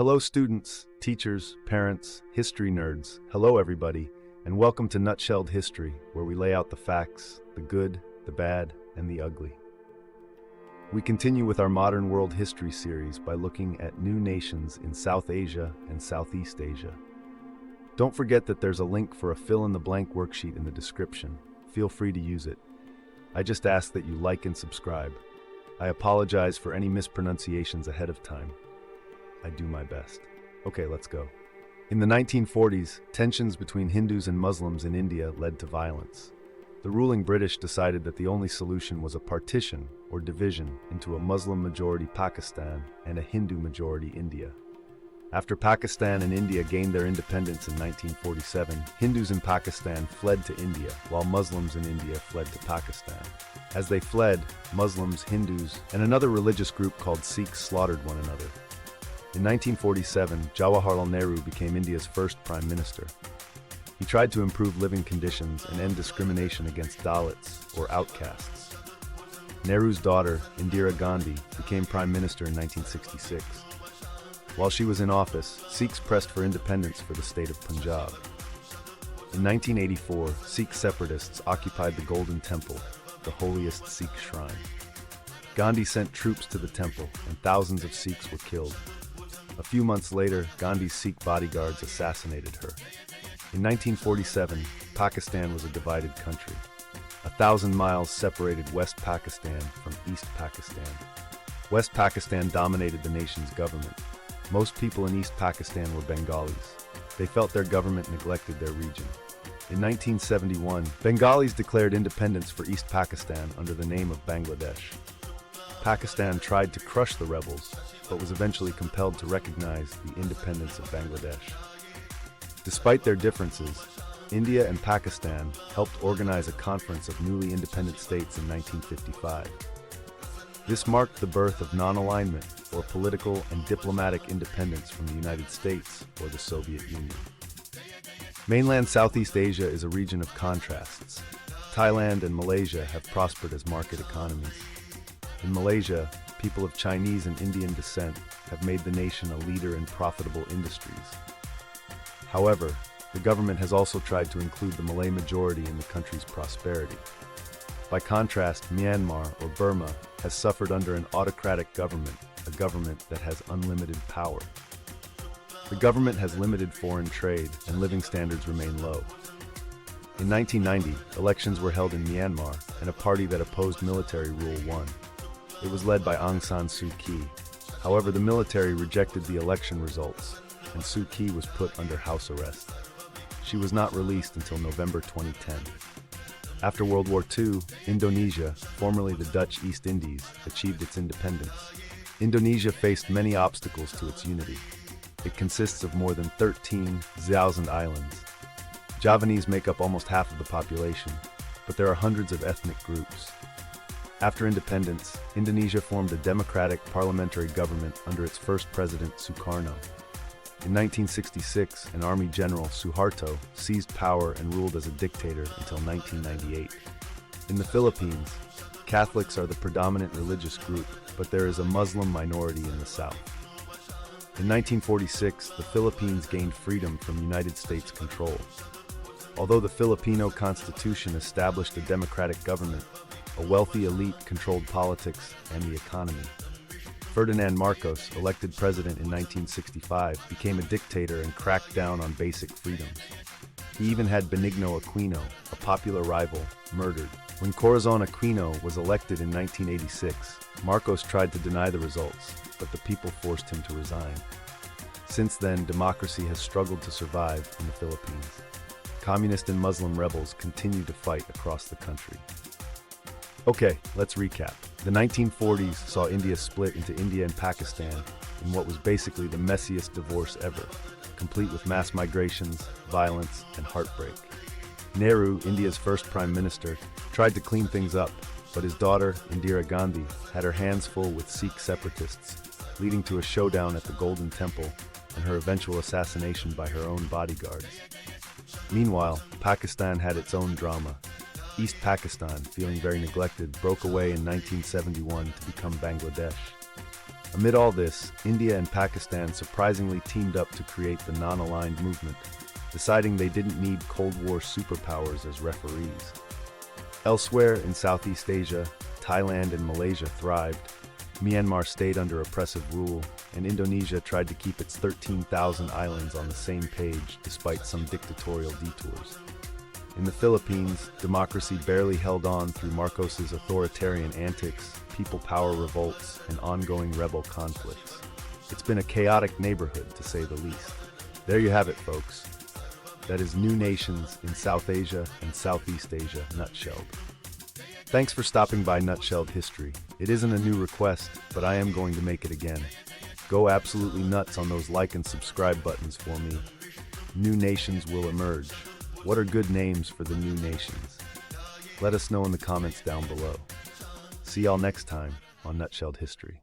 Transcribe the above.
Hello students, teachers, parents, history nerds. Hello everybody, and welcome to Nutshelled History, where we lay out the facts, the good, the bad, and the ugly. We continue with our Modern World History series by looking at new nations in South Asia and Southeast Asia. Don't forget that there's a link for a fill-in-the-blank worksheet in the description. Feel free to use it. I just ask that you like and subscribe. I apologize for any mispronunciations ahead of time. I do my best. Okay, let's go. In the 1940s, tensions between Hindus and Muslims in India led to violence. The ruling British decided that the only solution was a partition or division into a Muslim-majority Pakistan and a Hindu-majority India. After Pakistan and India gained their independence in 1947, Hindus in Pakistan fled to India, while Muslims in India fled to Pakistan. As they fled, Muslims, Hindus, and another religious group called Sikhs slaughtered one another. In 1947, Jawaharlal Nehru became India's first Prime Minister. He tried to improve living conditions and end discrimination against Dalits, or outcasts. Nehru's daughter, Indira Gandhi, became Prime Minister in 1966. While she was in office, Sikhs pressed for independence for the state of Punjab. In 1984, Sikh separatists occupied the Golden Temple, the holiest Sikh shrine. Gandhi sent troops to the temple, and thousands of Sikhs were killed. A few months later, Gandhi's Sikh bodyguards assassinated her. In 1947, Pakistan was a divided country. 1,000 miles separated West Pakistan from East Pakistan. West Pakistan dominated the nation's government. Most people in East Pakistan were Bengalis. They felt their government neglected their region. In 1971, Bengalis declared independence for East Pakistan under the name of Bangladesh. Pakistan tried to crush the rebels, but was eventually compelled to recognize the independence of Bangladesh. Despite their differences, India and Pakistan helped organize a conference of newly independent states in 1955. This marked the birth of non-alignment, or political and diplomatic independence from the United States or the Soviet Union. Mainland Southeast Asia is a region of contrasts. Thailand and Malaysia have prospered as market economies. In Malaysia, people of Chinese and Indian descent have made the nation a leader in profitable industries. However, the government has also tried to include the Malay majority in the country's prosperity. By contrast, Myanmar, or Burma, has suffered under an autocratic government, a government that has unlimited power. The government has limited foreign trade, and living standards remain low. In 1990, elections were held in Myanmar, and a party that opposed military rule won. It was led by Aung San Suu Kyi. However, the military rejected the election results, and Suu Kyi was put under house arrest. She was not released until November 2010. After World War II, Indonesia, formerly the Dutch East Indies, achieved its independence. Indonesia faced many obstacles to its unity. It consists of more than 13,000 islands. Javanese make up almost half of the population, but there are hundreds of ethnic groups. After independence, Indonesia formed a democratic parliamentary government under its first president, Sukarno. In 1966, an army general, Suharto, seized power and ruled as a dictator until 1998. In the Philippines, Catholics are the predominant religious group, but there is a Muslim minority in the south. In 1946, the Philippines gained freedom from United States control. Although the Filipino Constitution established a democratic government, a wealthy elite controlled politics and the economy. Ferdinand Marcos, elected president in 1965, became a dictator and cracked down on basic freedoms. He even had Benigno Aquino, a popular rival, murdered. When Corazon Aquino was elected in 1986, Marcos tried to deny the results, but the people forced him to resign. Since then, democracy has struggled to survive in the Philippines. Communist and Muslim rebels continue to fight across the country. Okay, let's recap. The 1940s saw India split into India and Pakistan in what was basically the messiest divorce ever, complete with mass migrations, violence, and heartbreak. Nehru, India's first prime minister, tried to clean things up, but his daughter, Indira Gandhi, had her hands full with Sikh separatists, leading to a showdown at the Golden Temple and her eventual assassination by her own bodyguards. Meanwhile, Pakistan had its own drama. East Pakistan, feeling very neglected, broke away in 1971 to become Bangladesh. Amid all this, India and Pakistan surprisingly teamed up to create the non-aligned movement, deciding they didn't need Cold War superpowers as referees. Elsewhere in Southeast Asia, Thailand and Malaysia thrived, Myanmar stayed under oppressive rule, and Indonesia tried to keep its 13,000 islands on the same page despite some dictatorial detours. In the Philippines, democracy barely held on through Marcos's authoritarian antics, people power revolts, and ongoing rebel conflicts. It's been a chaotic neighborhood, to say the least. There you have it, folks. That is new nations in South Asia and Southeast Asia nutshelled. Thanks for stopping by Nutshelled History. It isn't a new request, but I am going to make it again. Go absolutely nuts on those like and subscribe buttons for me. New nations will emerge. What are good names for the new nations? Let us know in the comments down below. See y'all next time on Nutshelled History.